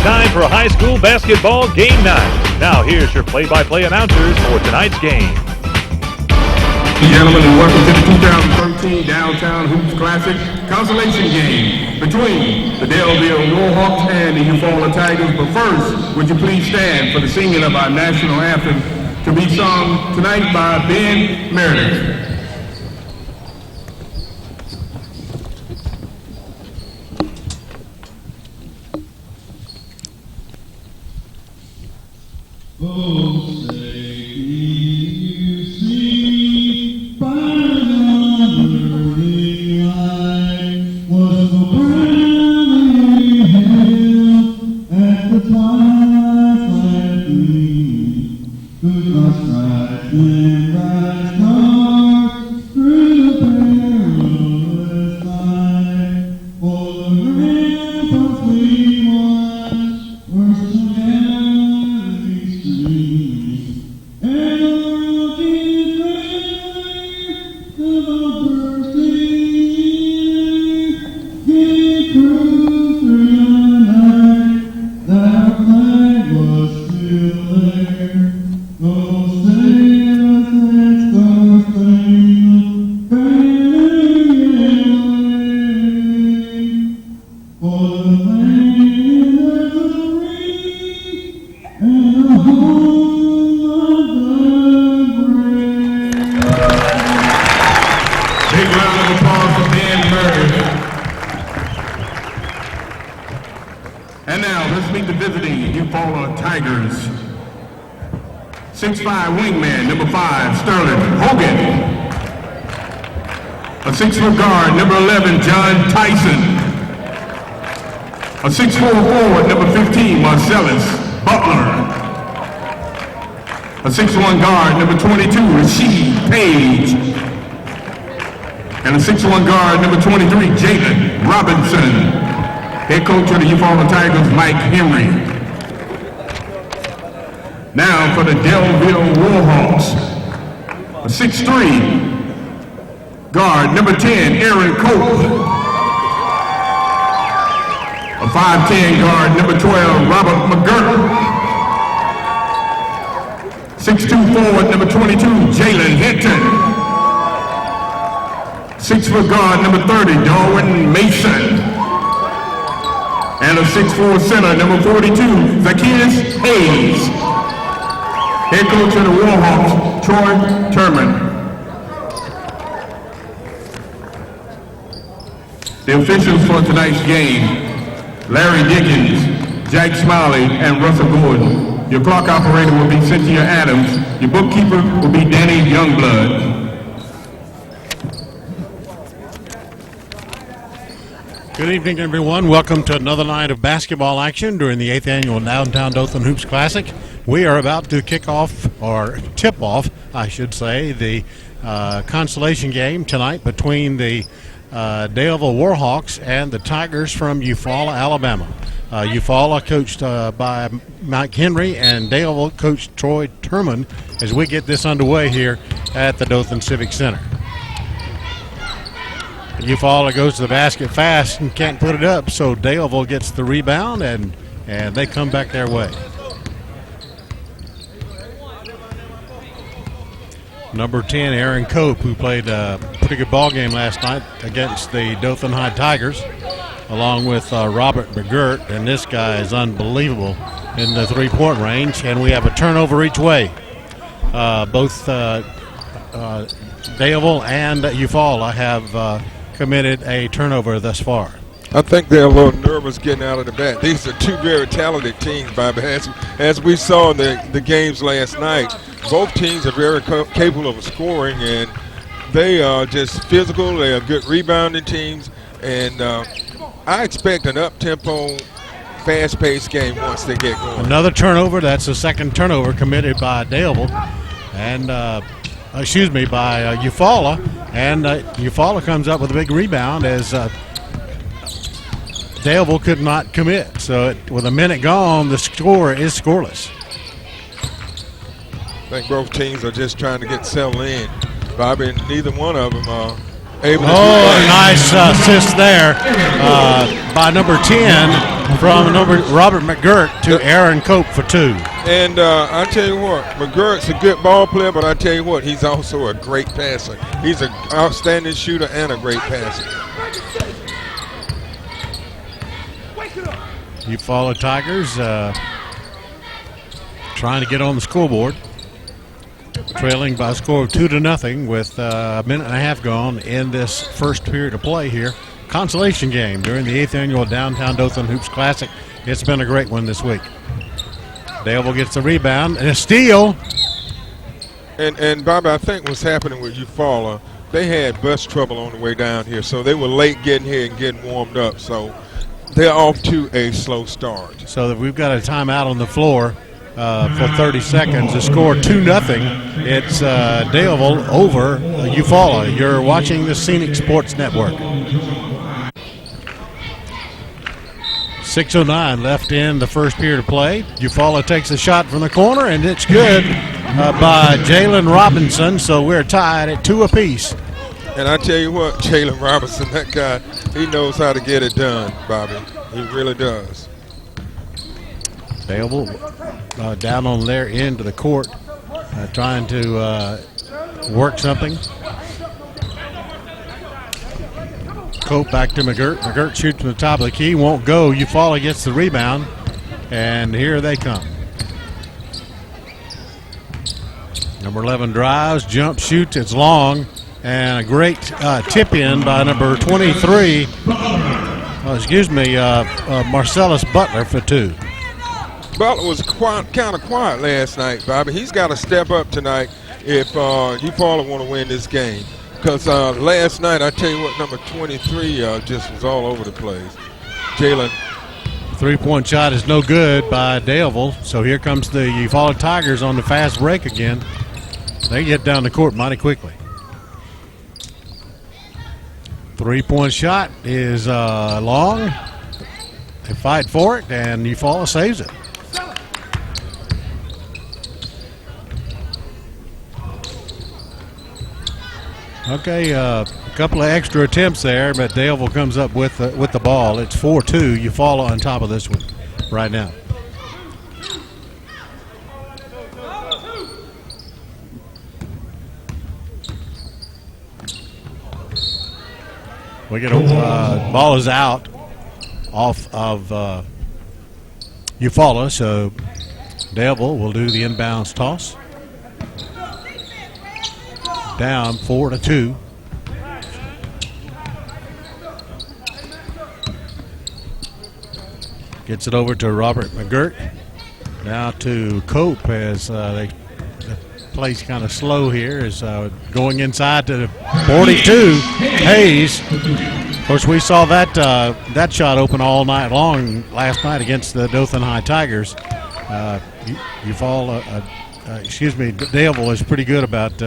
time for high school basketball game night. Now here's your play-by-play announcers for tonight's game. Gentlemen, and welcome to the 2013 Downtown Hoops Classic consolation game between the Daleville Warhawks and the Eufaula Tigers. But first, would you please stand for the singing of our national anthem to be sung tonight by Ben Meredith. Oh, say you see, by the wandering light was the briny hill at the twilight gleam. Could not strike and rise dark through the perilous night, for the ramparts we watched were so heavily streaming, and the rocky flame of our bursting gave proof through the night that our flag was still there. Oh, sailors and star-spangled banner yelling, for the land has a ring and a home of the brave. Big round of applause for Ben Murray. And now, let's meet the visiting Eufaula Tigers. 6'5" wingman, number 5, Sterling Hogan. A 6-foot guard, number 11, John Tyson. A 6'4" forward, number 15, Marcellus Butler. A 6'1" guard, number 22, Rasheed Page. And a 6'1" guard, number 23, Jalen Robinson. Head coach of the Eufaula Tigers, Mike Henry. Now for the Daleville Warhawks, a 6'3" guard, number 10, Aaron Cope. A 5'10" guard, number 12, Robert McGirt. 6'2" forward, number 22, Jalen Hinton. 6-foot guard, number 30, Darwin Mason. And a 6'4" center, number 42, Zacchaeus Hayes. Head coach of the Warhawks, Troy Turman. The officials for tonight's game, Larry Dickens, Jack Smiley, and Russell Gordon. Your clock operator will be Cynthia Adams. Your bookkeeper will be Danny Youngblood. Good evening, everyone. Welcome to another night of basketball action during the 8th Annual Downtown Dothan Hoops Classic. We are about to kick off, or tip off, I should say, the consolation game tonight between the Daleville Warhawks and the Tigers from Eufaula, Alabama. Eufaula coached by Mike Henry and Daleville coach Troy Turman as we get this underway here at the Dothan Civic Center. Eufaula goes to the basket fast and can't put it up, so Daleville gets the rebound and they come back their way. Number 10, Aaron Cope, who played a pretty good ball game last night against the Dothan High Tigers, along with Robert McGirt, and this guy is unbelievable in the three-point range, and we have a turnover each way. Both Daleville and Eufaula have committed a turnover thus far. I think they're a little nervous getting out of the bat. These are two very talented teams, Bobby. As we saw in the games last night, both teams are very capable of scoring, and they are just physical. They are good rebounding teams, and I expect an up-tempo, fast-paced game once they get going. Another turnover. That's the second turnover committed by Daleville, and by Eufaula, and Eufaula comes up with a big rebound as Daleville could not commit. So with a minute gone, the score is scoreless. I think both teams are just trying to get settled in, Bobby, and neither one of them are able to. Oh, nice assist there. by number 10 from Robert McGirt to Aaron Cope for 2. And I tell you what, McGirt's a good ball player, but I tell you what, he's also a great passer. He's an outstanding shooter and a great passer. Eufaula Tigers trying to get on the scoreboard, trailing by a score of 2-0 with a minute and a half gone in this first period of play here. Consolation game during the 8th annual Downtown Dothan Hoops Classic. It's been a great one this week. Daleville gets the rebound and a steal. And Bobby, I think what's happening with Eufaula, they had bus trouble on the way down here, so they were late getting here and getting warmed up. So they're off to a slow start. So that we've got a timeout on the floor for 30 seconds. The score 2-0. It's Daleville over Eufaula. You're watching the Scenic Sports Network. 6:09 left in the first period of play. Eufaula takes a shot from the corner, and it's good by Jalen Robinson. So we're tied at 2 apiece. And I tell you what, Jalen Robinson, that guy, he knows how to get it done, Bobby. He really does. Daleville down on their end of the court, trying to work something. Cope back to McGirt. McGirt shoots from the top of the key, won't go. Eufaula gets the rebound, and here they come. Number 11 drives, jump, shoots, it's long, and a great tip in by number 23. Marcellus Butler for 2. Butler was kind of quiet last night, Bobby. He's got to step up tonight if Eufaula want to win this game. Because last night, I tell you what, number 23 just was all over the place. Jalen. 3-point shot is no good by Daleville. So here comes the Eufaula Tigers on the fast break again. They get down the court mighty quickly. 3-point shot is long. They fight for it, and Eufaula saves it. Okay, a couple of extra attempts there, but Daleville comes up with the ball. It's 4-2. Eufaula on top of this one right now. We get a ball is out off of Eufaula, so Daleville will do the inbounds toss. Down 4-2. Gets it over to Robert McGirt. Now to Cope as the play's kind of slow here. Is going inside to 42. Hayes. Of course, we saw that shot open all night long last night against the Dothan High Tigers. Daleville is pretty good about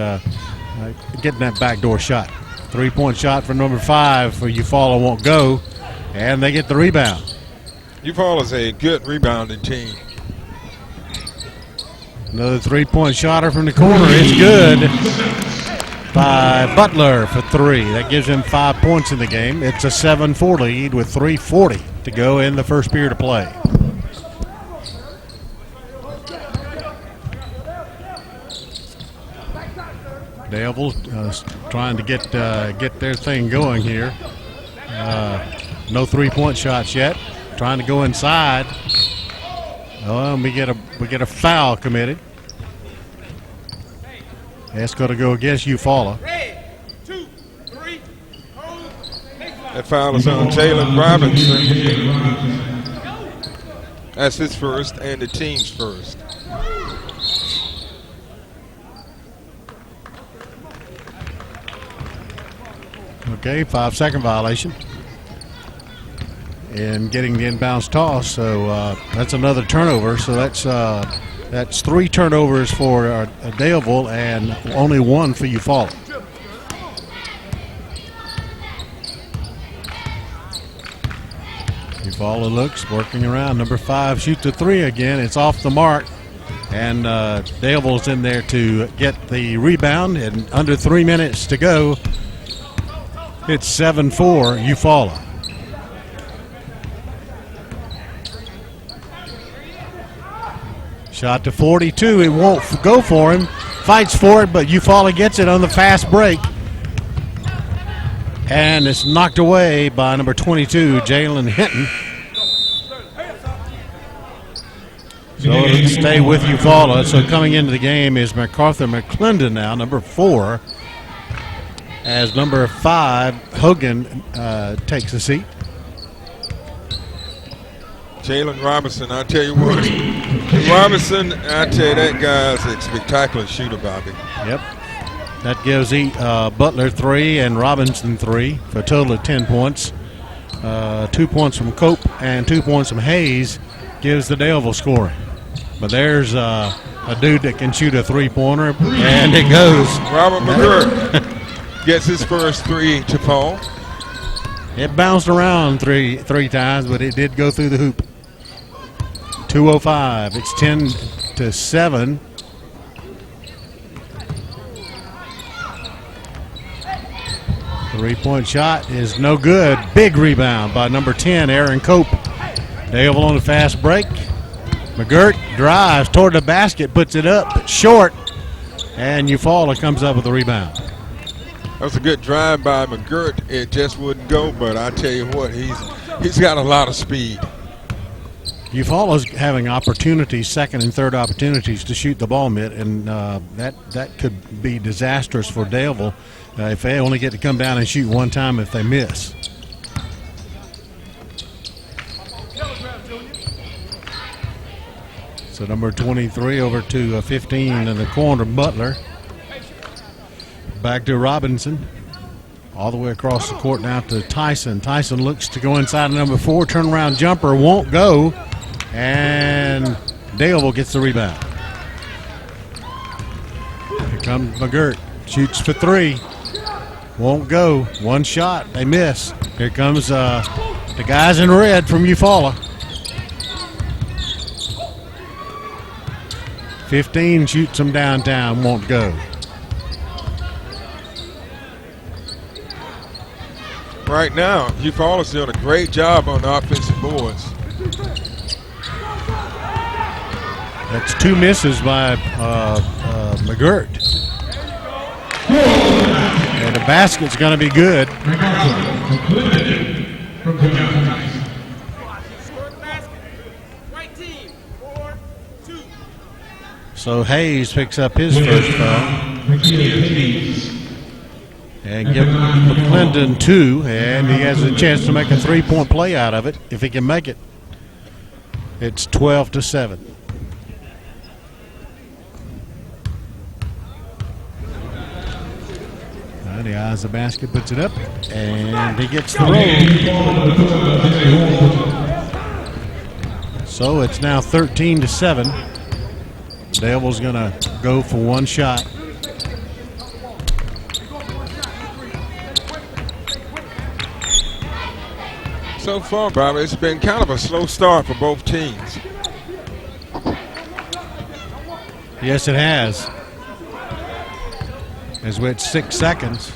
getting that backdoor shot. 3-point shot for number 5 for Eufaula won't go, and they get the rebound. Eufaula's a good rebounding team. Another 3-point shotter from the corner. It's good by Butler for 3. That gives him 5 points in the game. It's a 7-4 lead with 3:40 to go in the first period of play. Daleville trying to get their thing going here. No 3-point shots yet. Trying to go inside. Oh, and we get a foul committed. That's going to go against Eufaula. That foul is on Jalen Robinson. That's his first and the team's first. Okay, 5-second violation. And getting the inbounds toss, so that's another turnover. So that's 3 turnovers for Daleville and only 1 for Eufaula. Eufaula looks, working around. Number 5 shoots a 3 again. It's off the mark, and Daleville's in there to get the rebound. And under 3 minutes to go, it's 7-4 Eufaula. Shot to 42. It won't go for him. Fights for it, but Eufaula gets it on the fast break. And it's knocked away by number 22, Jalen Hinton. So it'll stay with Eufaula. So coming into the game is MacArthur McClendon now, number 4. As number 5, Hogan takes a seat. Jalen Robinson, I tell you what. Robinson, I tell you, that guy's a spectacular shooter, Bobby. Yep. That gives Butler 3 and Robinson 3 for a total of 10 points. 2 points from Cope and 2 points from Hayes gives the Daleville scoring. But there's a dude that can shoot a three-pointer, and it goes. Robert McGirt gets his first 3 to fall. It bounced around three times, but it did go through the hoop. 2:05. It's 10-7. Three-point shot is no good. Big rebound by number 10, Aaron Cope. Daleville on the fast break. McGirt drives toward the basket, puts it up short, and Eufaula comes up with the rebound. That was a good drive by McGirt. It just wouldn't go, but I tell you what, he's got a lot of speed. Eufaula's having opportunities, second and third opportunities to shoot the ball mid, and that could be disastrous for Daleville if they only get to come down and shoot one time if they miss. So number 23 over to 15 in the corner, Butler. Back to Robinson. All the way across the court now to Tyson. Tyson looks to go inside number 4. Turnaround jumper won't go. And Daleville gets the rebound. Here comes McGirt. Shoots for 3. Won't go. One shot. They miss. Here comes the guys in red from Eufaula. 15 shoots them downtown. Won't go. Right now, Eufaula's doing a great job on the offensive boards. That's 2 misses by McGirt. And the basket's going to be good. So Hayes picks up his first foul. And give McClendon 2, and he has a chance to make a 3-point play out of it. If he can make it, it's 12-7. He eyes the basket, puts it up, and he gets the roll. So it's now 13-7. Daleville's going to go for one shot. So far, Bobby, it's been kind of a slow start for both teams. Yes, it has. As we're at 6 seconds.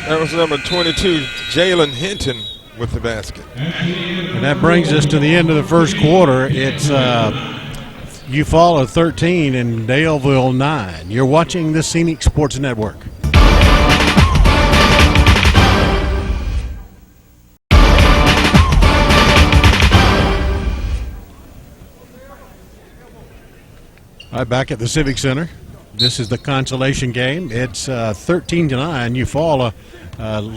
That was number 22, Jalen Hinton, with the basket. And that brings us to the end of the first quarter. It's Eufaula 13 and Daleville 9. You're watching the Scenic Sports Network. All right, back at the Civic Center. This is the consolation game. It's 13-9. Eufaula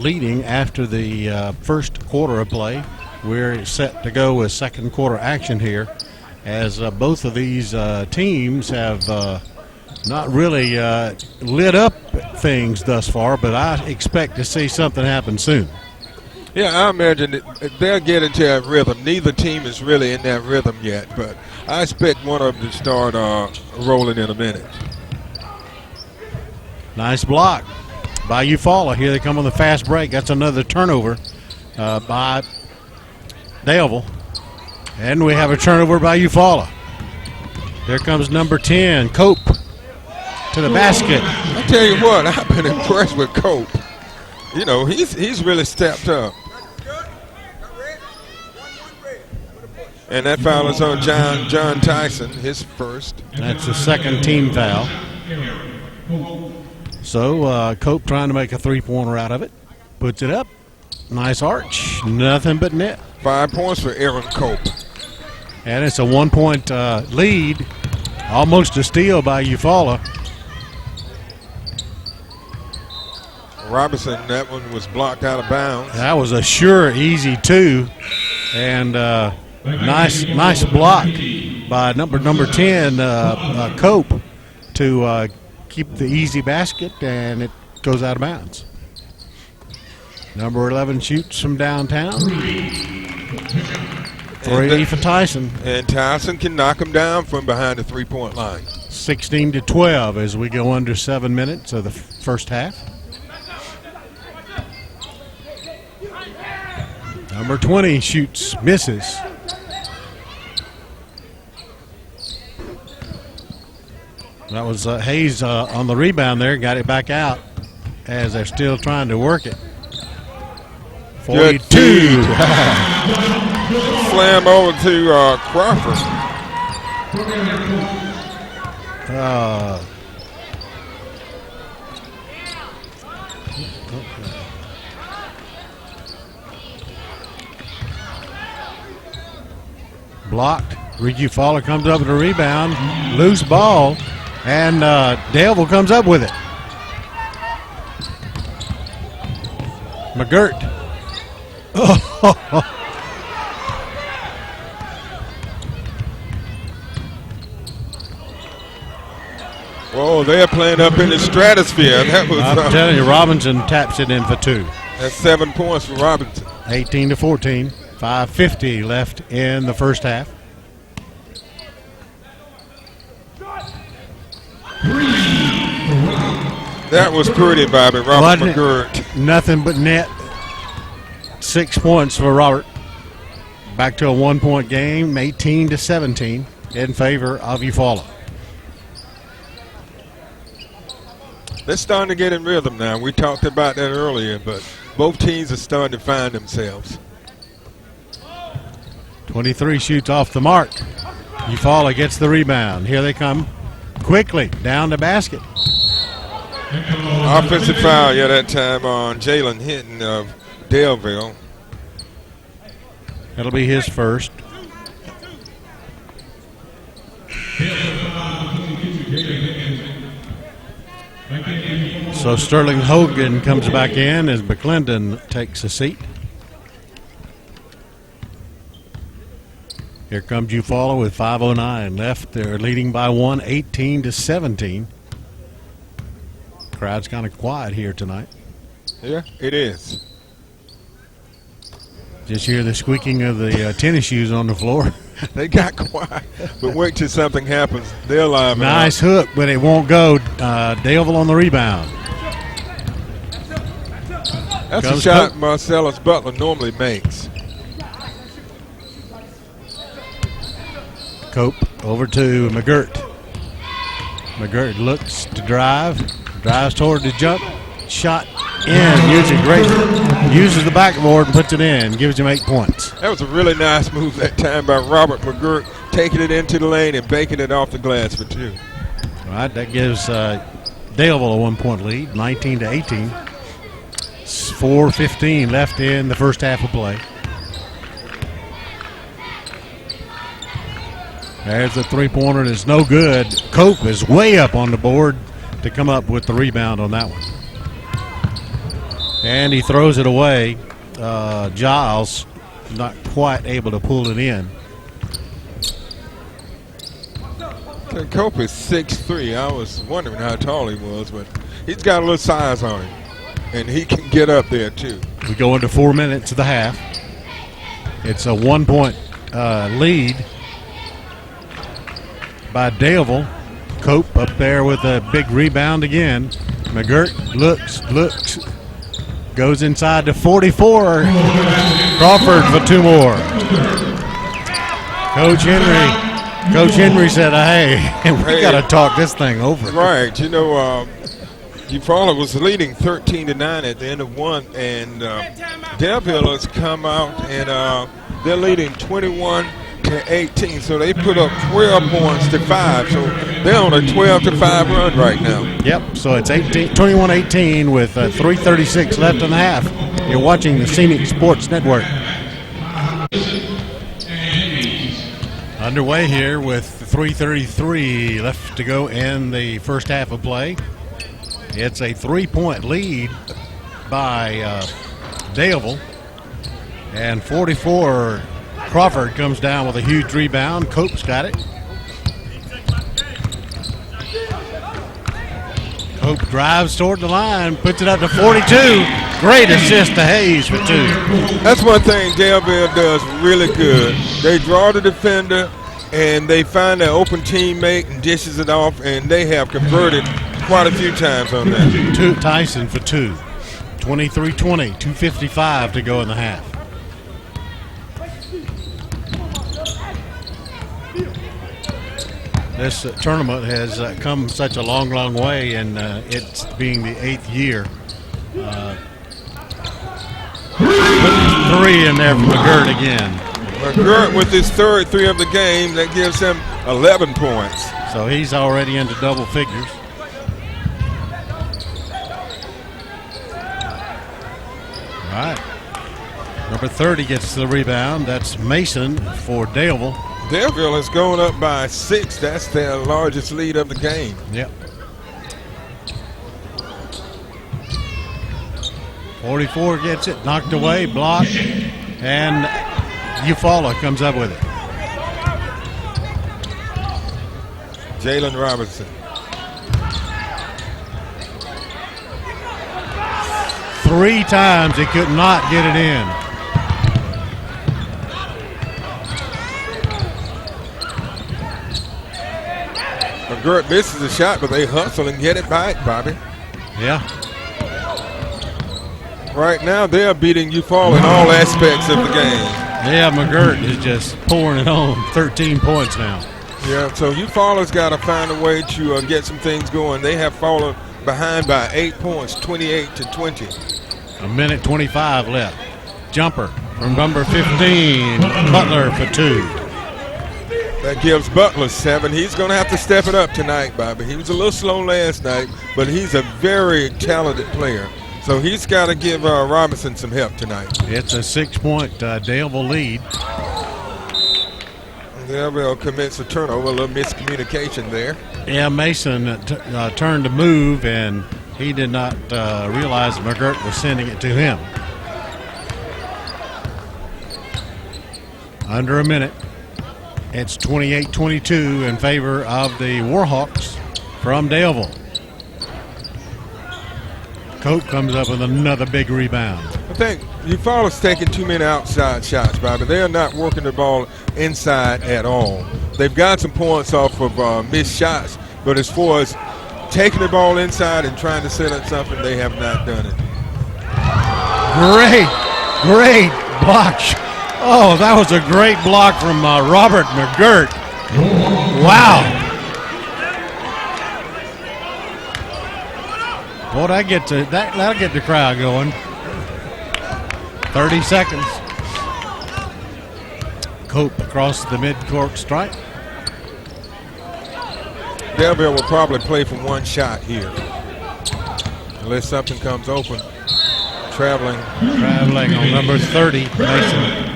leading after the first quarter of play. We're set to go with second quarter action here, as both of these teams have not really lit up things thus far, but I expect to see something happen soon. Yeah, I imagine they'll get into that rhythm. Neither team is really in that rhythm yet, but I expect one of them to start rolling in a minute. Nice block by Eufaula. Here they come on the fast break. That's another turnover by Daleville. And we have a turnover by Eufaula. There comes number 10, Cope, to the basket. I tell you what, I've been impressed with Cope. You know, he's really stepped up. And that foul is on John Tyson, his first. That's the second team foul. So Cope trying to make a three-pointer out of it. Puts it up. Nice arch. Nothing but net. 5 points for Aaron Cope. And it's a 1 point lead. Almost a steal by Eufaula. Robinson, that one was blocked out of bounds. That was a sure easy two. And nice block by number 10, Cope, to keep the easy basket, and it goes out of bounds. Number 11 shoots from downtown. Three for Tyson. And Tyson can knock him down from behind the three-point line. 16-12 as we go under 7 minutes of the first half. Number 20 shoots, misses. That was Hayes on the rebound there, got it back out as they're still trying to work it. 42. Slam over to Crawford. Blocked. Eufaula comes up with a rebound. Loose ball. And Daleville comes up with it. McGirt. Whoa, they're playing up in the stratosphere. That was, I'm telling you, Robinson taps it in for two. That's 7 points for Robinson. 18-14. 5:50 left in the first half. That was pretty, Bobby. Robert McGirt. Nothing but net. 6 points for Robert. Back to a 1 point game, 18-17 in favor of Eufaula. They're starting to get in rhythm now. We talked about that earlier, but both teams are starting to find themselves. 23 shoots off the mark. Eufaula gets the rebound. Here they come quickly down the basket. Offensive foul, that time on Jalen Hinton of Daleville. That'll be his first. So Sterling Hogan comes back in as McClendon takes a seat. Here comes Eufaula with 5:09 left. They're leading by one, 18-17. Crowd's kind of quiet here tonight. Yeah, it is. Just hear the squeaking of the tennis shoes on the floor. They got quiet, but wait till something happens. They'll live. Nice hook, but it won't go. Daleville on the rebound. That's a shot Marcellus Butler normally makes. Cope over to McGirt. McGirt looks to drives toward the jump, shot in, uses the backboard and puts it in, gives him 8 points. That was a really nice move that time by Robert McGirt, taking it into the lane and baking it off the glass for two. All right, that gives Daleville a 1 point lead, 19-18. 4:15 left in the first half of play. There's the three-pointer, and it's no good. Cope is way up on the board to come up with the rebound on that one. And he throws it away. Giles not quite able to pull it in. Cope is 6'3". I was wondering how tall he was, but he's got a little size on him, and he can get up there too. We go into 4 minutes of the half. It's a 1 point lead by Daleville. Cope up there with a big rebound again. McGirt looks, goes inside to 44. Crawford for two more. Coach Henry said, hey, we got to talk this thing over. Right. Eufaula was leading 13-9 at the end of one, and Daleville has come out and they're leading 21-17 and 18. So they put up 12 points to 5. So they're on a 12-5 run right now. Yep, so it's 21-18 with 3:36 left in the half. You're watching the Scenic Sports Network. Underway here with 3:33 left to go in the first half of play. It's a 3-point lead by Daleville. And 44, Crawford comes down with a huge rebound. Cope's got it. Cope drives toward the line, puts it up to 42. Great assist to Hayes for 2. That's one thing Daleville does really good. They draw the defender, and they find their open teammate and dishes it off, and they have converted quite a few times on that. Tyson for 2. 23-20, 2:55 to go in the half. This tournament has come such a long, long way, and it's being the 8th year. Put 3 in there for McGirt again. McGirt with his third 3 of the game, that gives him 11 points. So he's already into double figures. All right. Number 30 gets the rebound. That's Mason for Daleville. Daleville is going up by 6. That's their largest lead of the game. Yep. 44 gets it, knocked away, blocked, and Eufaula comes up with it. Jalen Robinson. 3 times he could not get it in. McGirt misses the shot, but they hustle and get it back, Bobby. Yeah. Right now, they're beating Eufaula in all aspects of the game. Yeah, McGirt is just pouring it on. 13 points now. Yeah, so Eufaula's got to find a way to get some things going. They have fallen behind by 8 points, 28-20. A minute 25 left. Jumper from number 15, Butler for 2. That gives Butler 7. He's going to have to step it up tonight, Bobby. He was a little slow last night, but he's a very talented player. So he's got to give Robinson some help tonight. It's a 6-point Daleville lead. Daleville commits a turnover, a little miscommunication there. Yeah, Mason turned to move, and he did not realize that McGirt was sending it to him. Under a minute. It's 28-22 in favor of the Warhawks from Daleville. Cope comes up with another big rebound. I think Eufaula's taking too many outside shots, Bobby. They're not working the ball inside at all. They've got some points off of missed shots, but as far as taking the ball inside and trying to set up something, they have not done it. Great block. Oh, that was a great block from Robert McGirt. Wow. Boy, that'll get the crowd going. 30 seconds. Cope across the midcourt stripe. Daleville will probably play for one shot here, unless something comes open. Traveling on number 30, Mason.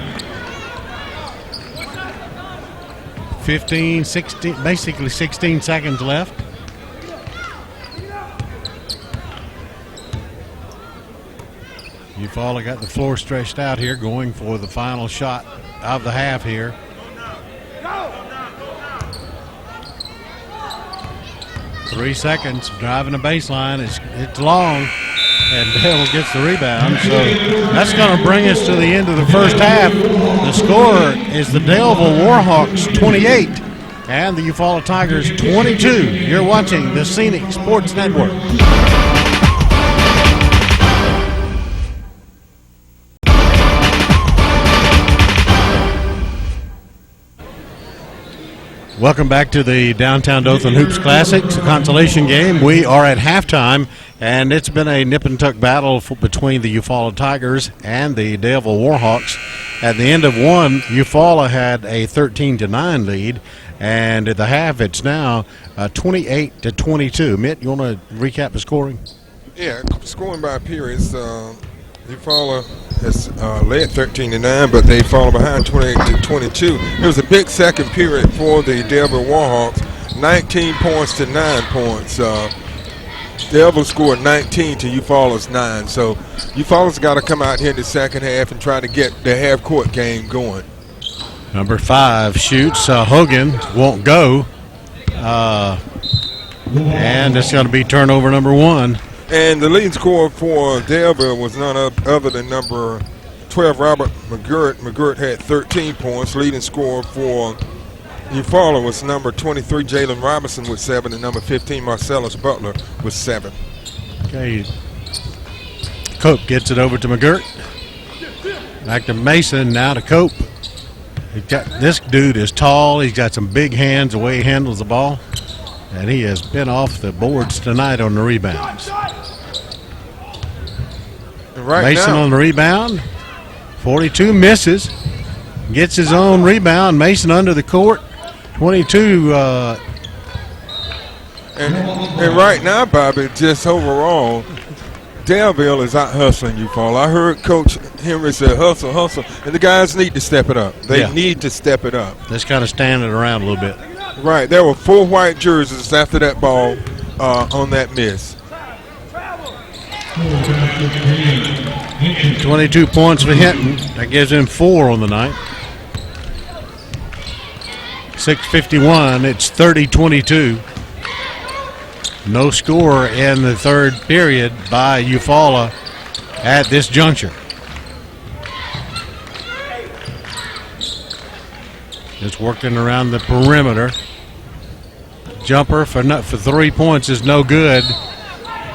15, 16, basically 16 seconds left. Eufaula got the floor stretched out here, going for the final shot of the half here. Three seconds, driving the baseline. It's long, and Daleville gets the rebound. So that's going to bring us to the end of the first half. The score is the Daleville Warhawks 28 and the Eufaula Tigers 22. You're watching the Scenic Sports Network. Welcome back to the Downtown Dothan Hoops Classic consolation game. We are at halftime, and it's been a nip and tuck battle between the Eufaula Tigers and the Daleville Warhawks. At the end of one, Eufaula had a 13-9 lead, and at the half, it's now 28-22. Mitt, you want to recap the scoring? Yeah, scoring by periods. Eufaula has led 13-9, but they fall behind 28-22. It was a big second period for the Daleville Warhawks, 19 points to 9 points. Daleville scored 19 to Eufaula's 9. So Eufaula's got to come out here in the second half and try to get the half-court game going. Number 5 shoots. Hogan won't go. And it's going to be turnover number 1. And the leading scorer for Daleville was none other than number 12, Robert McGirt. McGirt had 13 points. Leading scorer for Eufaula was number 23, Jalen Robinson with 7, and number 15, Marcellus Butler with 7. Okay. Cope gets it over to McGirt. Back to Mason, now to Cope. This dude is tall. He's got some big hands the way he handles the ball. And he has been off the boards tonight on the rebounds. Mason on the rebound. 42 misses. Gets his own rebound. Mason under the court. 22. And right now, Bobby, just overall, Daleville is out hustling Eufaula. I heard Coach Henry say hustle, hustle, and the guys need to step it up. They need to step it up. Just kind of standing around a little bit. Right. There were 4 white jerseys after that ball on that miss. 22 points for Hinton. That gives him 4 on the night. 6:51. It's 30-22. No score in the third period by Eufaula at this juncture. Just working around the perimeter. Jumper for 3 points is no good.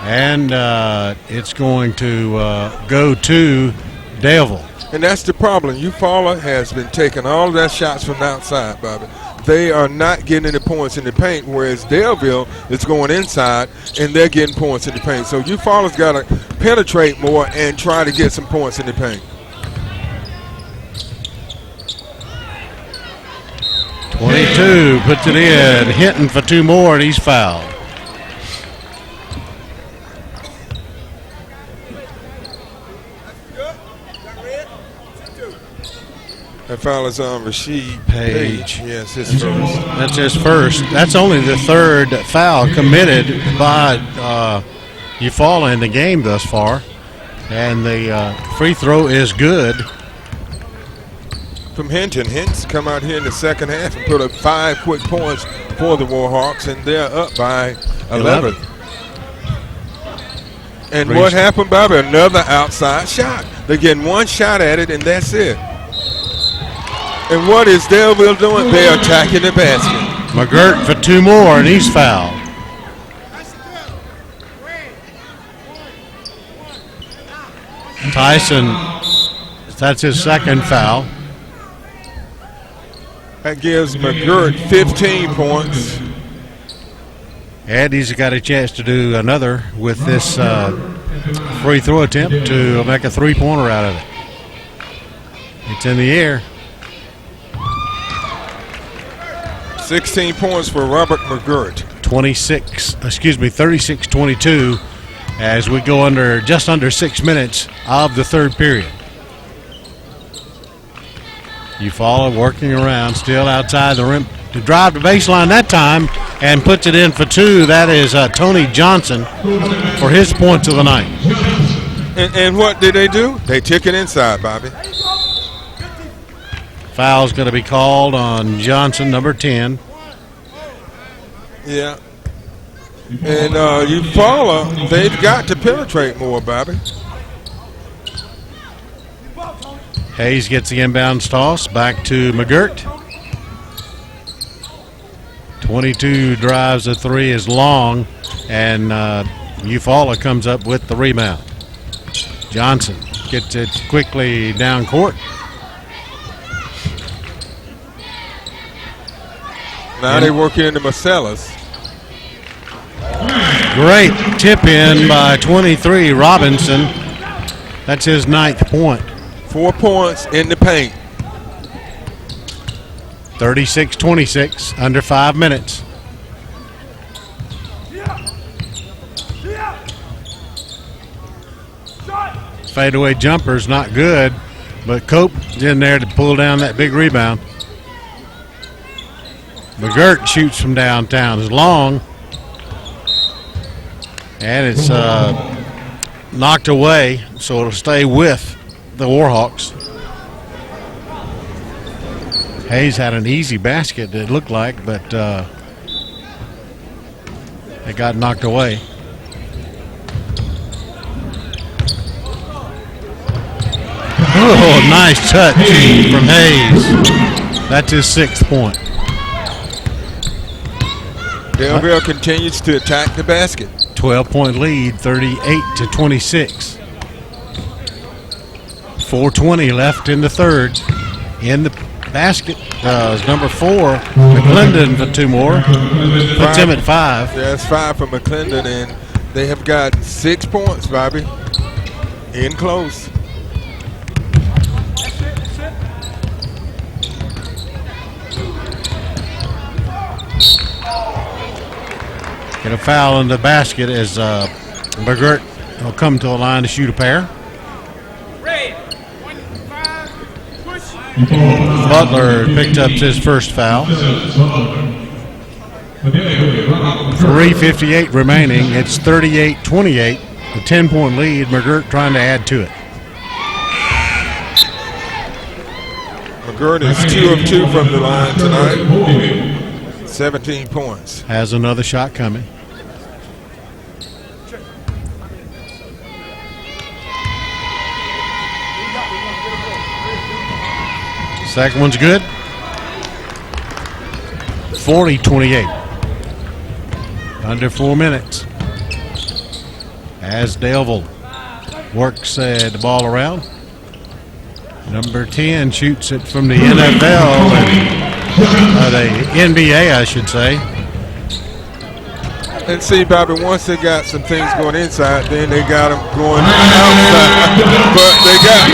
And it's going to go to Daleville. And that's the problem. Eufaula has been taking all of their shots from the outside, Bobby. They are not getting any points in the paint, whereas Daleville is going inside and they're getting points in the paint. So Eufaula's got to penetrate more and try to get some points in the paint. 22 puts it in. Hinton for 2 more, and he's fouled. That foul is on Rasheed Page. Yes, his first. That's his first. That's only the third foul committed by Eufaula in the game thus far. And the free throw is good. From Hinton. Hinton's come out here in the second half and put up 5 quick points for the Warhawks, and they're up by 11. And what happened, Bobby? Another outside shot. They're getting 1 shot at it, and that's it. And what is Daleville doing? They're attacking the basket. McGirt for 2 more, and he's fouled. Tyson, that's his second foul. That gives McGirt 15 points. Eddie's got a chance to do another with this free throw attempt to make a 3-pointer out of it. It's in the air. 16 points for Robert McGirt. 36-22 as we go just under 6 minutes of the third period. Eufaula working around, still outside the rim to drive the baseline that time and puts it in for 2. That is Tony Johnson for his points of the night. And what did they do? They took it inside, Bobby. Foul's going to be called on Johnson, number 10. Yeah. And Eufaula, they've got to penetrate more, Bobby. Hayes gets the inbounds toss back to McGirt. 22 drives, a 3 is long, and Eufaula comes up with the rebound. Johnson gets it quickly down court. Now they work into Marcellus. Great tip in by 23 Robinson. That's his 9th point. 4 points in the paint. 36-26, under 5 minutes. Fadeaway jumper's not good, but Cope's in there to pull down that big rebound. McGirt shoots from downtown. It's long, and it's knocked away, so it'll stay with the Warhawks. Hayes had an easy basket, it looked like, but it got knocked away. Oh, nice touch from Hayes. That's his 6th point. Daleville continues to attack the basket. 12-point lead, 38-26. 4:20 left in the third. In the basket is number 4, McClendon, for 2 more. Puts him at 5. Yeah, it's 5 for McClendon, and they have gotten 6 points, Bobby. In close. Get a foul in the basket as McGirt will come to the line to shoot a pair. Butler picked up his first foul. 3:58 remaining. It's 38-28. A 10-point lead. McGirt trying to add to it. McGirt is 2 of 2 from the line tonight. 17 points. Has another shot coming. Second one's good. 40-28. Under 4 minutes. As Daleville works the ball around. Number 10 shoots it from the NFL, the NBA, I should say. And see, Bobby, once they got some things going inside, then they got them going outside. But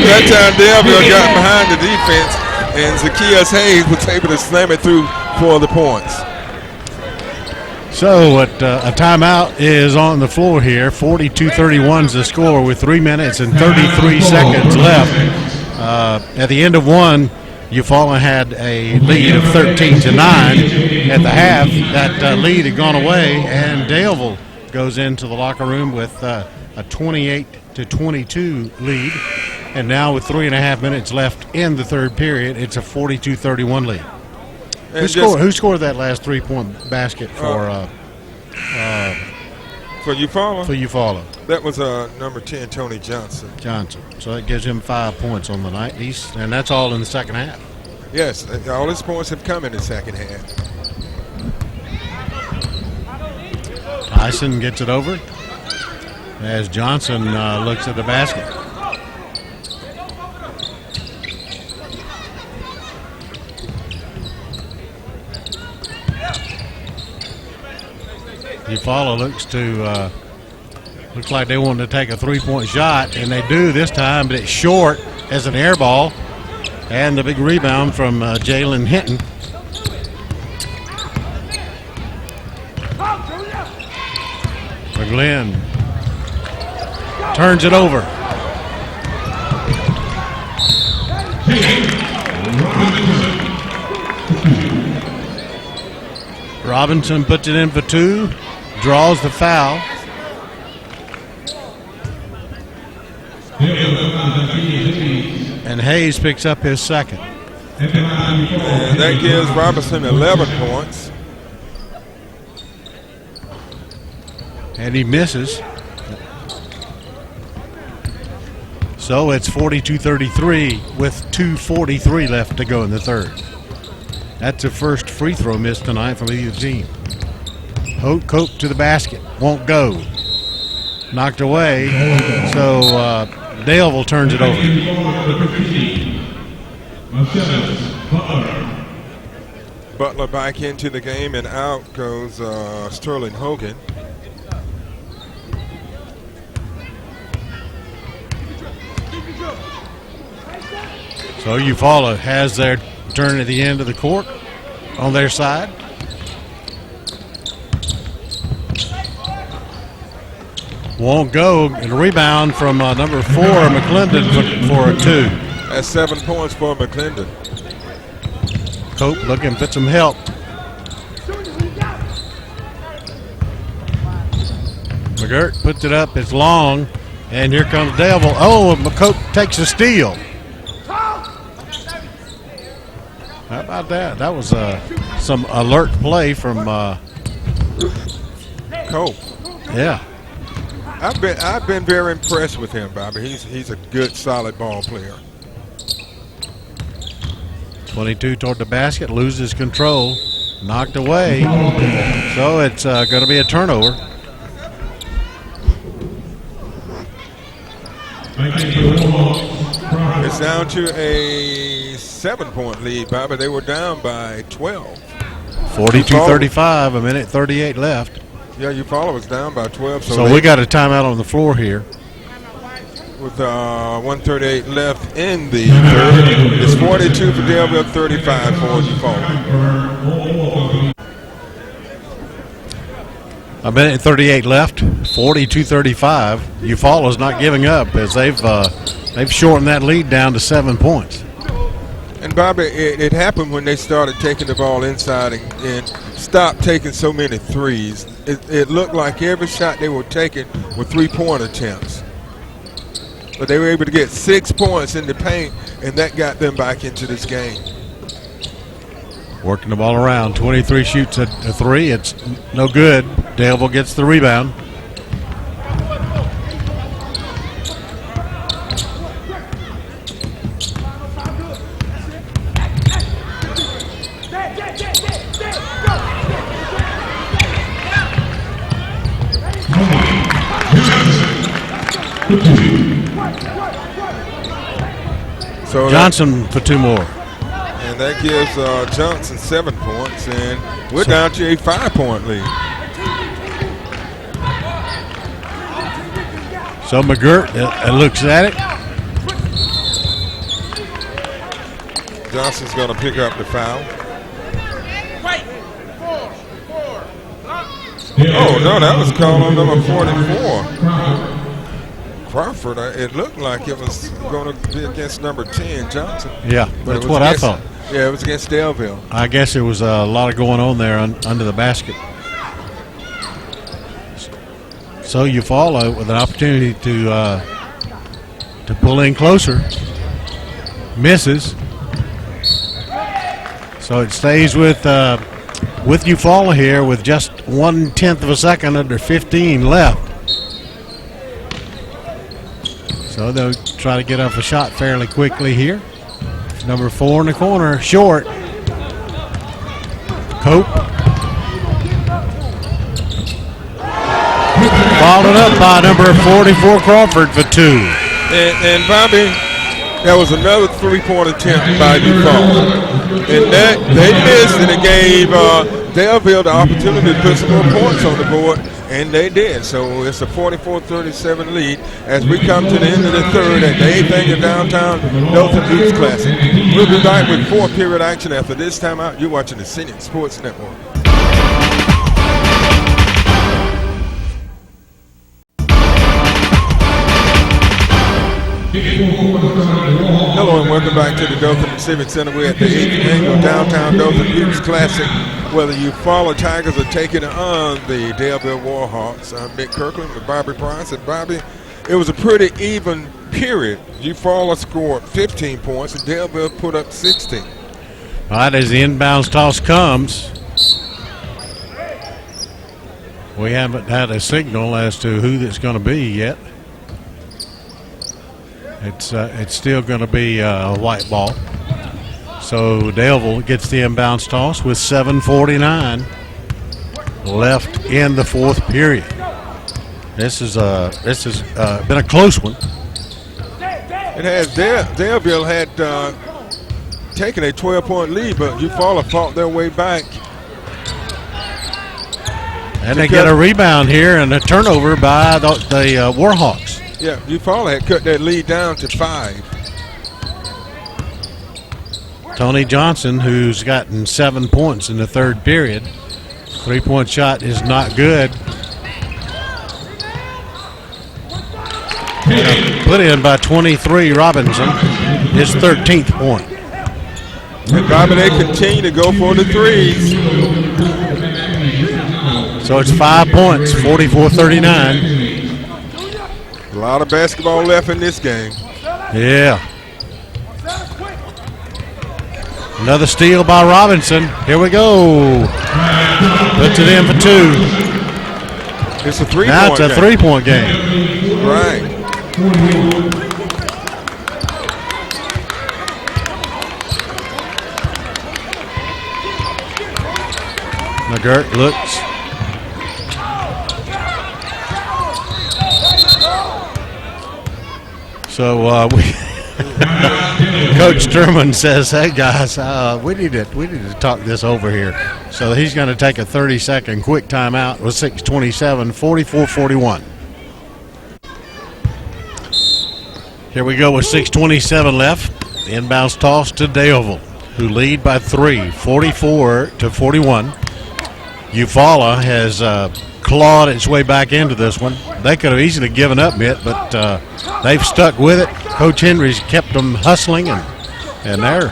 that time Daleville got behind the defense, and Zacchaeus Hayes was able to slam it through for the points. So a timeout is on the floor here. 42-31 is the score with 3 minutes and 33 seconds left. At the end of one, Eufaula had a lead of 13-9. At the half, that lead had gone away, and Daleville goes into the locker room with a 28-22 lead. And now with 3.5 minutes left in the third period, it's a 42-31 lead. Who scored that last 3-point basket for Eufaula? For Eufaula. That was number 10, Tony Johnson. So that gives him 5 points on the night. And that's all in the second half. Yes, all his points have come in the second half. Tyson gets it over as Johnson looks at the basket. Eufaula looks like they want to take a 3-point shot, and they do this time, but it's short as an air ball. And the big rebound from Jalen Hinton. McGlynn turns it over. Robinson puts it in for 2, draws the foul. And Hayes picks up his second. And that gives Robinson 11 points. And he misses. So it's 42-33 with 2:43 left to go in the third. That's the first free throw miss tonight from either team. Cope to the basket. Won't go. Knocked away. So Daleville turns it over. Butler back into the game, and out goes Sterling Hogan. So Eufaula has their turn at the end of the court on their side. Won't go. And a rebound from number 4, McClendon, for a 2. That's 7 points for McClendon. Cope looking for some help. McGirt puts it up. It's long. And here comes Daleville. Oh, McCope takes a steal. How about that? That was some alert play from Cope. Yeah. I've been very impressed with him, Bobby. He's a good, solid ball player. 22 toward the basket, loses control, knocked away. So it's going to be a turnover. It's down to a 7-point lead, Bobby. They were down by 12. 42-35, a minute 38 left. Yeah, Eufaula was down by 12. So we got a timeout on the floor here. With 1:38 left in the third. It's 42 for Daleville, 35 for Eufaula. A minute and 38 left, 42-35. Eufaula's not giving up as they've shortened that lead down to 7 points. And Bobby, it happened when they started taking the ball inside and stopped taking so many threes. It looked like every shot they were taking were 3-point attempts. But they were able to get 6 points in the paint, and that got them back into this game. Working the ball around. 23 shoots a 3. It's no good. Daleville gets the rebound. So Johnson for 2 more. And that gives Johnson 7 points, and we're down to a 5-point lead. So McGirt looks at it. Johnson's going to pick up the foul. Oh, no, that was called on number 44. Crawford, it looked like it was going to be against number 10, Johnson. Yeah, But that's it was what I against- thought. Yeah, it was against Daleville. I guess there was a lot of going on there under the basket. So Eufaula with an opportunity to pull in closer. Misses. So it stays with Eufaula here with just 1/10 of a second under 15 left. So they'll try to get off a shot fairly quickly here. Number 4 in the corner, short. Cope. Followed up by number 44, Crawford, for 2. And Bobby, that was another 3-point attempt by Eufaula. And that they missed, and it gave Daleville the opportunity to put some more points on the board, and they did. So it's a 44-37 lead as we come to the end of the third at the 8th annual Downtown Dothan Hoops Classic. We'll be back with 4th-period action after this timeout. You're watching the Scenic Sports Network. Hello and welcome back to the Dothan Civic Center. We're at the 8th annual Downtown Dothan Hoops Classic, where the Eufaula Tigers are taking on the Daleville Warhawks. I'm Mick Kirkland with Bobby Price. And Bobby, it was a pretty even period. Eufaula scored 15 points and Daleville put up 16. All right, as the inbounds toss comes, we haven't had a signal as to who that's going to be yet. It's still going to be a white ball. So Daleville gets the inbounds toss with 7:49 left in the 4th period. This has been a close one. It has. Daleville had taken a 12-point lead, but Eufaula fought their way back. And they get a rebound here and a turnover by the Warhawks. Yeah, Eufaula had cut that lead down to 5. Tony Johnson, who's gotten 7 points in the third period. 3-point shot is not good. Put in by 23 Robinson, his 13th point. And Bobby, they continue to go for the threes. So it's 5 points, 44-39. A lot of basketball left in this game. Yeah. Another steal by Robinson. Here we go. Puts it in for 2. It's a 3-point game. Now it's a 3-point game. Right. McGirt looks. So Coach Sturman says, "Hey guys, we need to talk this over here." So he's going to take a 30-second quick timeout with 6:27, 44-41. Here we go with 6:27 left. The inbounds toss to Daleville, who lead by 3, 44-41. Eufaula has clawed its way back into this one. They could have easily given up it, but they've stuck with it. Coach Henry's kept them hustling, and they're.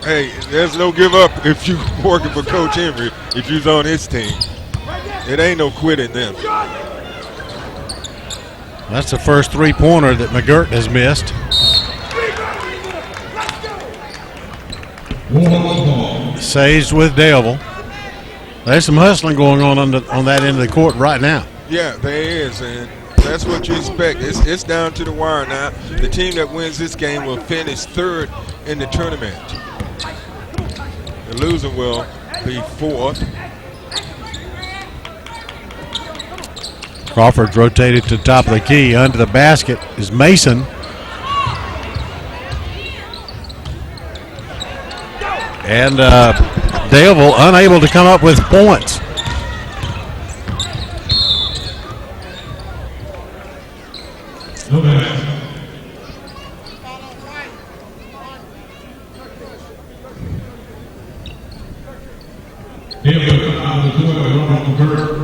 Hey, there's no give up if you're working for Coach Henry, if you're on his team. It ain't no quitting them. That's the first 3-pointer that McGirt has missed. Saves with Daleville. There's some hustling going on that end of the court right now. Yeah, there is, and that's what you expect. It's down to the wire now. The team that wins this game will finish 3rd in the tournament. The loser will be 4th. Crawford's rotated to the top of the key. Under the basket is Mason. And Daleville unable to come up with points.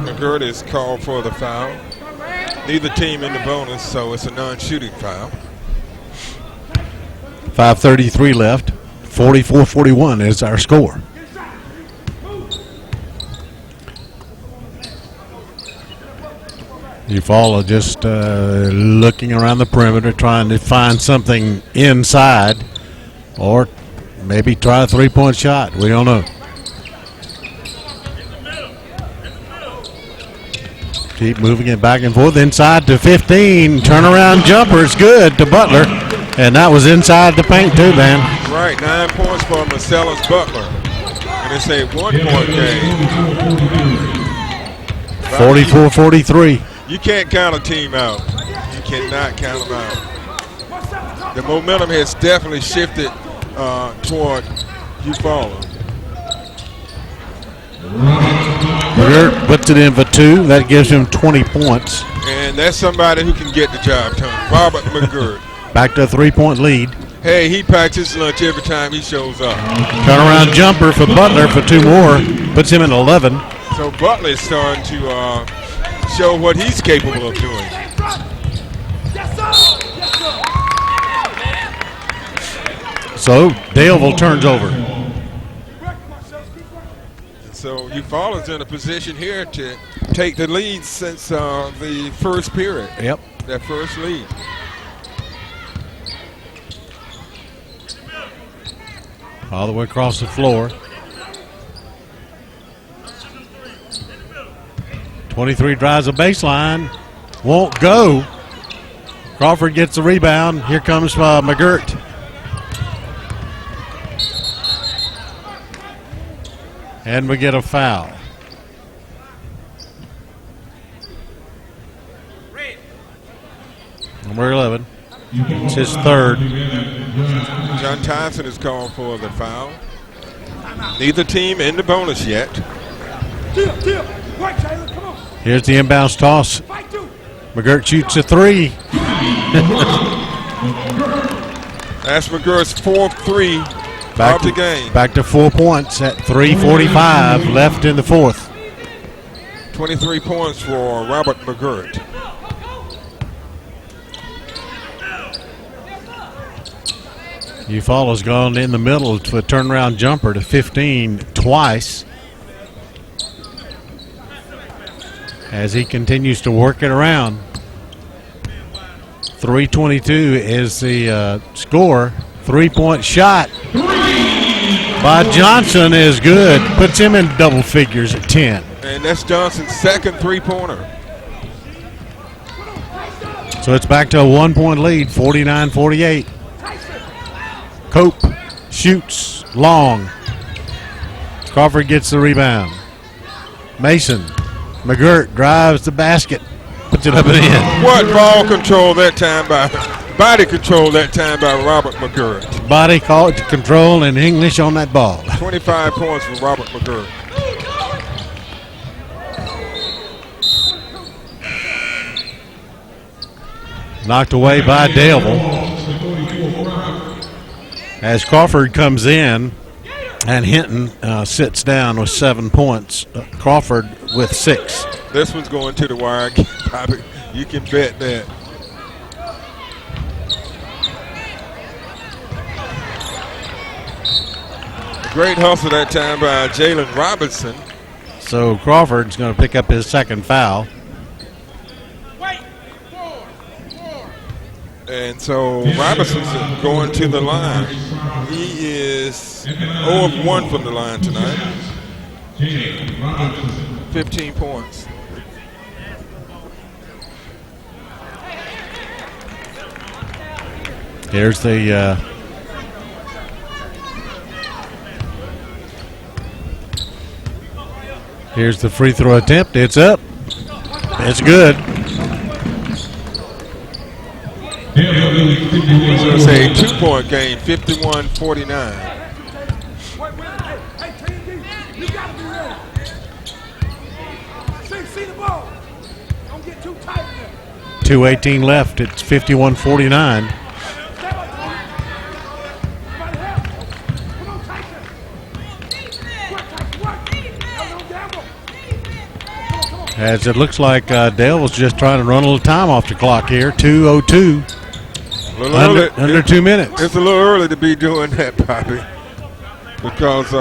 McGirt is called for the foul. Neither team in the bonus, so it's a non-shooting foul. 5:33 left. 44-41 is our score. Eufaula just looking around the perimeter, trying to find something inside, or maybe try a 3-point shot. We don't know. Keep moving it back and forth inside to 15. Turnaround jumper is good to Butler. And that was inside the paint too, man. Right, 9 points for Marcellus Butler. And it's a 1-point game. 44-43. You can't count a team out. You cannot count them out. The momentum has definitely shifted toward Eufaula. McGirt puts it in for 2. That gives him 20 points. And that's somebody who can get the job done. Robert McGirt. Back to a 3-point lead. Hey, he packs his lunch every time he shows up. Turnaround jumper for Butler for 2 more. Puts him in 11. So Butler is starting to show what he's capable of doing. So Daleville turns over. So Eufaula's in a position here to take the lead since the first period. Yep. That first lead. All the way across the floor. 23 drives the baseline. Won't go. Crawford gets the rebound. Here comes McGirt. And we get a foul. Number 11. It's his 3rd. John Tyson is called for the foul. Neither team in the bonus yet. Here's the inbounds toss. McGirt shoots a 3. That's McGirt's 4th 3 Back to game. Back to 4 points at 3:45 left in the fourth. 23 points for Robert McGirt. Eufaula's gone in the middle to a turnaround jumper to 15 twice as he continues to work it around. 3:22 is the score. 3-point shot by Johnson is good. Puts him in double figures at 10. And that's Johnson's second three-pointer. So it's back to a 1-point lead, 49-48. Cope shoots long. Crawford gets the rebound. Mason. McGirt drives the basket. Puts it up and in. What ball control that time by body control that time by Robert McGirt. Body control in English on that ball. 25 points for Robert McGirt. Knocked away by Daleville. As Crawford comes in and Hinton sits down with 7 points. Crawford with 6. This one's going to the wire, Bobby. You can bet that. Great hustle that time by Jalen Robinson. So Crawford's going to pick up his second foul. And so Robinson's going to the line. He is 0 of 1 from the line tonight. 15 points. Here's the here's the free throw attempt. It's up. It's good. So it's a 2-point game, 51-49. 2:18 left. It's 51-49. As it looks like Dale was just trying to run a little time off the clock here. 2:02. Under 2 minutes. It's a little early to be doing that, Bobby, because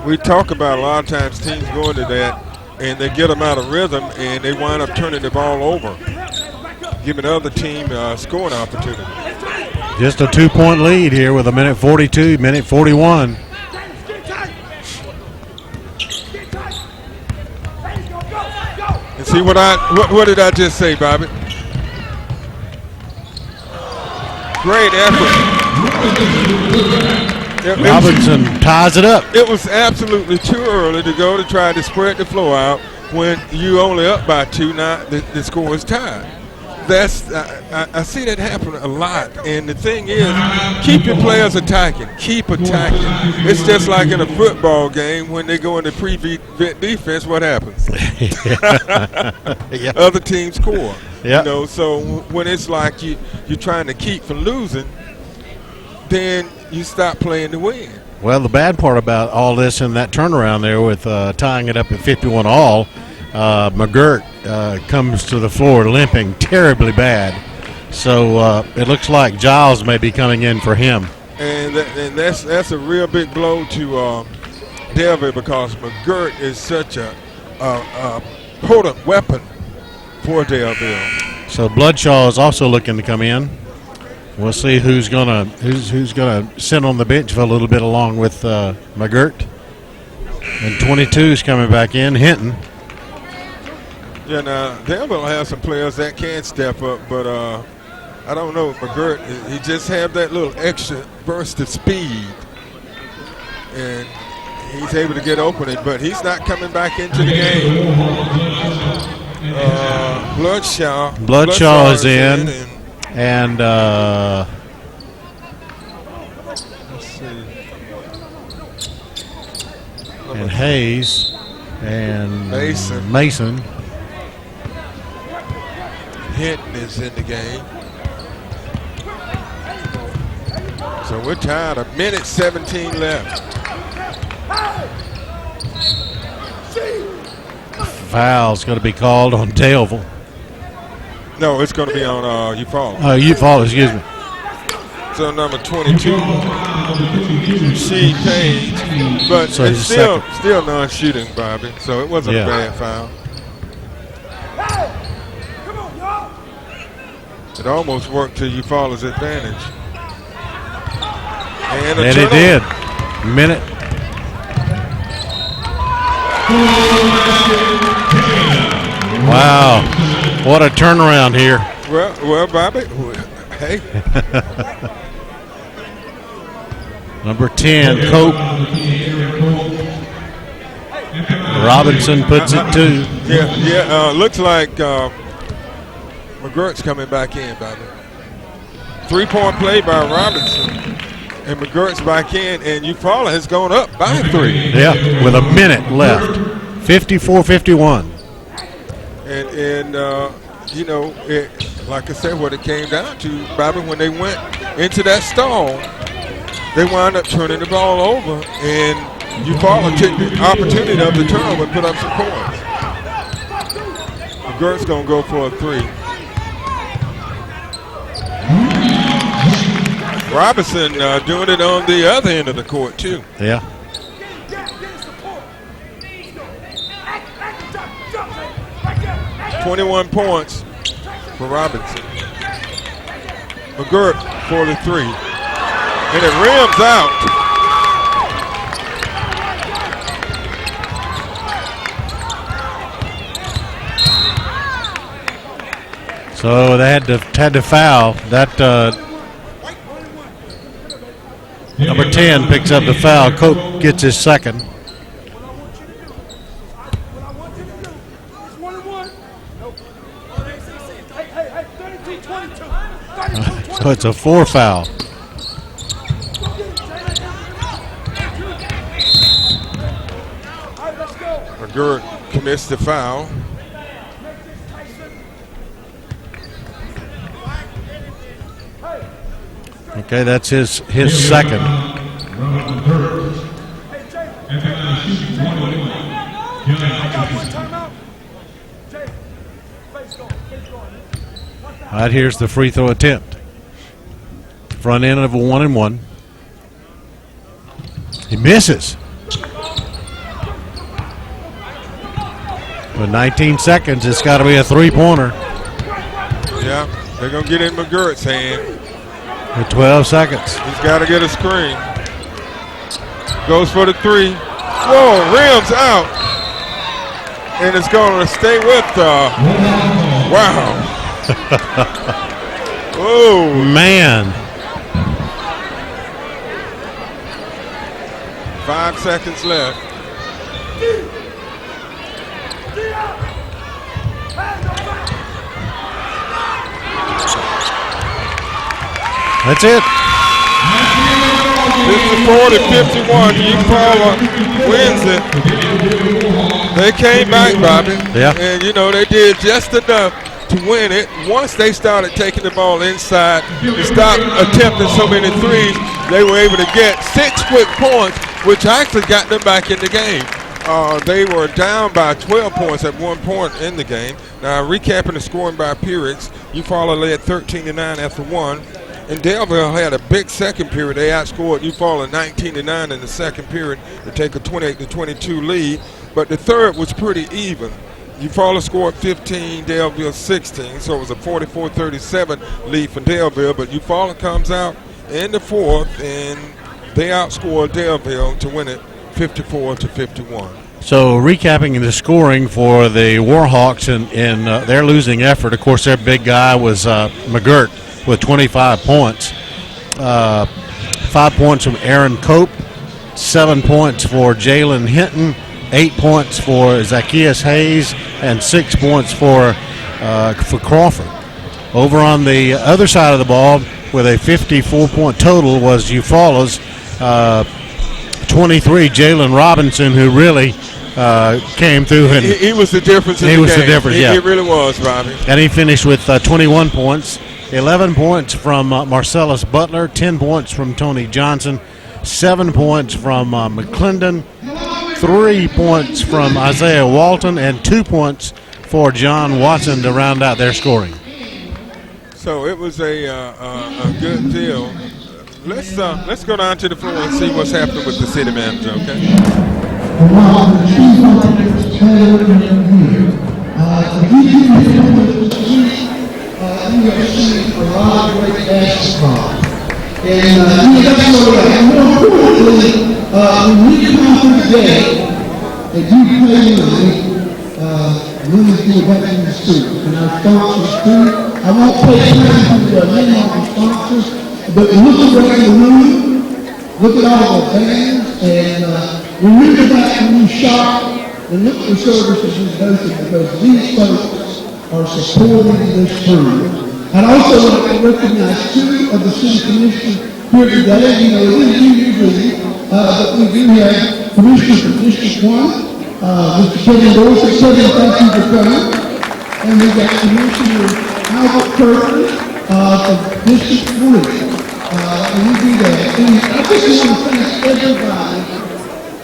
we talk about a lot of times teams going to that and they get them out of rhythm and they wind up turning the ball over, giving the other team scoring opportunity. Just a 2-point lead here with 1:42, 1:41. And see what did I just say, Bobby? Great effort. Robinson ties it up. It was absolutely too early to go to try to spread the floor out when you only up by 2. Now the score is tied. That's I see that happen a lot. And the thing is, keep your players attacking. Keep attacking. It's just like in a football game when they go into prevent defense. What happens? Yeah. Other teams score. Yeah. You know, so when it's like you're trying to keep from losing, then you stop playing to win. Well, the bad part about all this and that turnaround there with tying it up at 51 all, McGirt comes to the floor limping terribly bad. So it looks like Giles may be coming in for him. And that's a real big blow to Daleville because McGirt is such a potent weapon for Daleville. So Bloodshaw is also looking to come in. We'll see who's gonna sit on the bench for a little bit along with McGirt. And 22 is coming back in, Hinton. Yeah, now Daleville has some players that can step up, but I don't know. McGirt, he just have that little extra burst of speed, and he's able to get opening, but he's not coming back into the game. Bloodshaw is in. And let's see. And Hayes and Mason. Hinton is in the game. So So we're tied. 1:17 left. Foul's going to be called on Daleville. No, it's going to be on Eufaula. Eufaula, excuse me. So number 22, C. Page. But So it's he's still non-shooting, Bobby. So it wasn't a bad foul. It almost worked to Eufaula's advantage. And it did. Minute. Wow. What a turnaround here. Well, Bobby, hey. Number 10, Cope. Robinson puts it two. Yeah. Looks like McGurk's coming back in, Bobby. 3-point play by Robinson. And McGurk's back in, and Eufaula has gone up by 3. Yeah, with a minute left. 54-51. And you know, like I said, what it came down to, Bobby, when they went into that stall, they wound up turning the ball over, and Eufaula took the opportunity of the turnover and put up some points. McGurk's going to go for a 3. Robinson doing it on the other end of the court, too. Yeah. .21 points for Robinson. McGurk for the 3. And it rims out. So they had to foul. That number 10 picks up the foul. Cope gets his second. So it's a 4 foul. McGurk commits the foul. Okay, that's his second. All right, here's the free throw attempt. Front end of a 1-and-1. He misses. With 19 seconds, it's got to be a 3-pointer. Yeah, they're going to get in McGurk's hand. With 12 seconds. He's got to get a screen. Goes for the 3. Whoa, rims out. And it's going to stay with, wow. Oh, man. 5 seconds left. That's it. 54-51. Eufaula wins it. They came back, Bobby. Yeah. And, you know, they did just enough to win it. Once they started taking the ball inside and stopped attempting so many threes, they were able to get 6 quick points, which actually got them back in the game. They were down by 12 points at one point in the game. Now, recapping the scoring by periods, Eufaula led 13-9 after 1. And Daleville had a big second period. They outscored Eufaula 19-9 in the second period to take a 28-22 lead. But the third was pretty even. Eufaula scored 15, Daleville 16, so it was a 44-37 lead for Daleville. But Eufaula comes out in the fourth, and they outscored Daleville to win it 54-51. So recapping the scoring for the Warhawks in their losing effort, of course, their big guy was McGurk with 25 points. 5 points from Aaron Cope, 7 points for Jalen Hinton, 8 points for Zacchaeus Hayes, and 6 points for Crawford. Over on the other side of the ball, with a 54-point total, was Eufaula's 23, Jalen Robinson, who really came through. And he was the difference in the game. He was the difference, yeah. He really was, Robbie. And he finished with 21 points. 11 points from Marcellus Butler, 10 points from Tony Johnson, 7 points from McClendon, 3 points from Isaiah Walton, and 2 points for John Watson to round out their scoring. So it was a good deal. Let's go down to the floor and see what's happening with the city manager, okay? We have seen a lot of great basketball. And that's what more importantly, when we come through the day, and you play women's go back in the school. And our sponsors too. I won't take time to name all the sponsors, but look around the room, look at all the bands, and remember that when you shop, and look for services in Dothan, because these folks are supporting this crew. I'd also like to recognize 2 of the city commissioners here today. You know, it isn't usually, but we do have Commissioner from District 1, Mr. Kevin Dorsey. Kevin, thank you for coming. And we've got Commissioner Albert Kirkland from District 3. And we do that. And I just want to thank everybody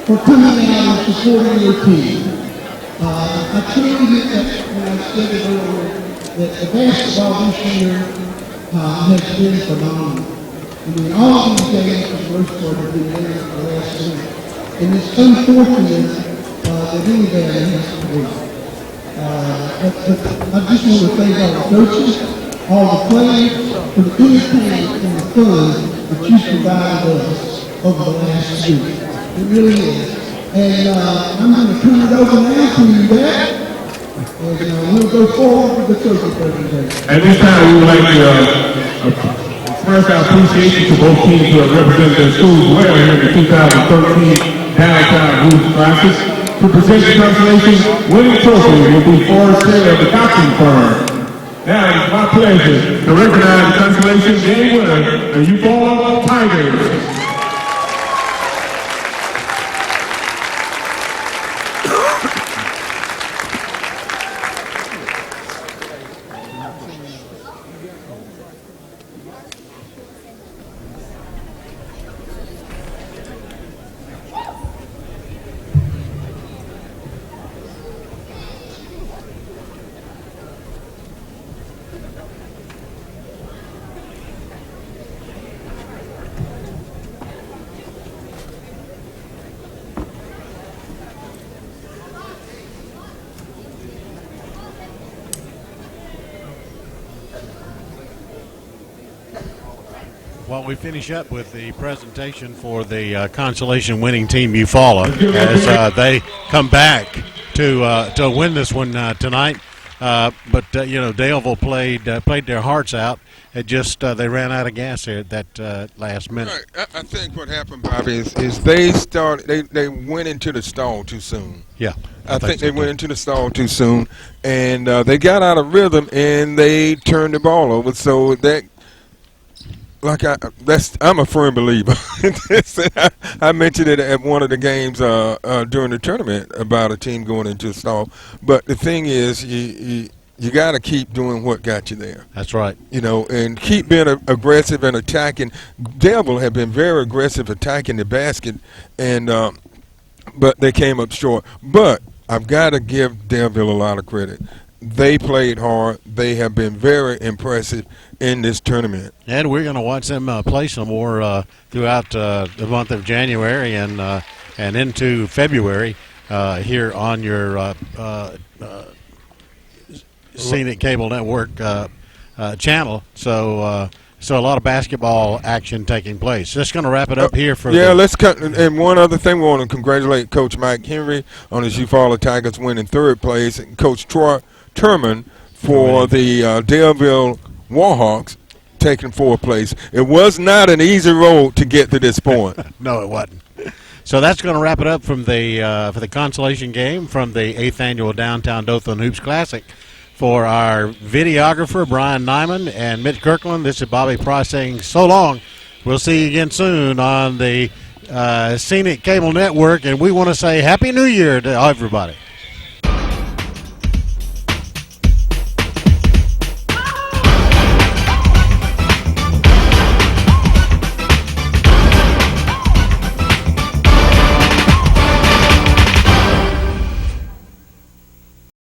for coming out and supporting your team. I tell you that when I said it earlier, that the basketball this year has been phenomenal. I mean, all these games for the most part have been there for the last week. And it's unfortunate that anybody has to win. But I just want to thank all the coaches, all the players, for the entertainment and the fun that you provided us over the last week. It really is. And I'm going to turn it over now to you, Dad. And we'll go forward with the trophy presentation. At this time, we would like to express our appreciation to both teams who have represented their schools well here in the 2013 Downtown Hoops Classic. To present the consolation winning trophy will be Forrest Taylor of the Cochran firm. Now it's my pleasure to recognize the consolation game winner, the Eufaula Tigers. Well, we finish up with the presentation for the consolation winning team Eufaula as they come back to win this one tonight. But you know, Daleville played their hearts out. It just they ran out of gas there at that last minute. Right. I think what happened, Bobby, is they went into the stall too soon. Yeah, I think they went into the stall too soon, and they got out of rhythm and they turned the ball over. So that. I'm a firm believer. I mentioned it at one of the games during the tournament about a team going into a stall. But the thing is, you got to keep doing what got you there. That's right. You know, and keep being aggressive and attacking. Daleville have been very aggressive attacking the basket, and but they came up short. But I've got to give Daleville a lot of credit. They played hard. They have been very impressive in this tournament. And we're going to watch them play some more throughout the month of January and into February here on your Scenic Cable Network channel. So a lot of basketball action taking place. Just going to wrap it up here for let's cut. And one other thing, we want to congratulate Coach Mike Henry on his Eufaula Tigers winning 3rd place, and Coach Troy Turman for the Daleville Warhawks taking 4th place. It was not an easy road to get to this point. No, it wasn't. So that's going to wrap it up from the for the consolation game from the 8th annual Downtown Dothan Hoops Classic. For our videographer Brian Nyman and Mitch Kirkland, this is Bobby Price saying so long. We'll see you again soon on the Scenic Cable Network, and we want to say Happy New Year to everybody.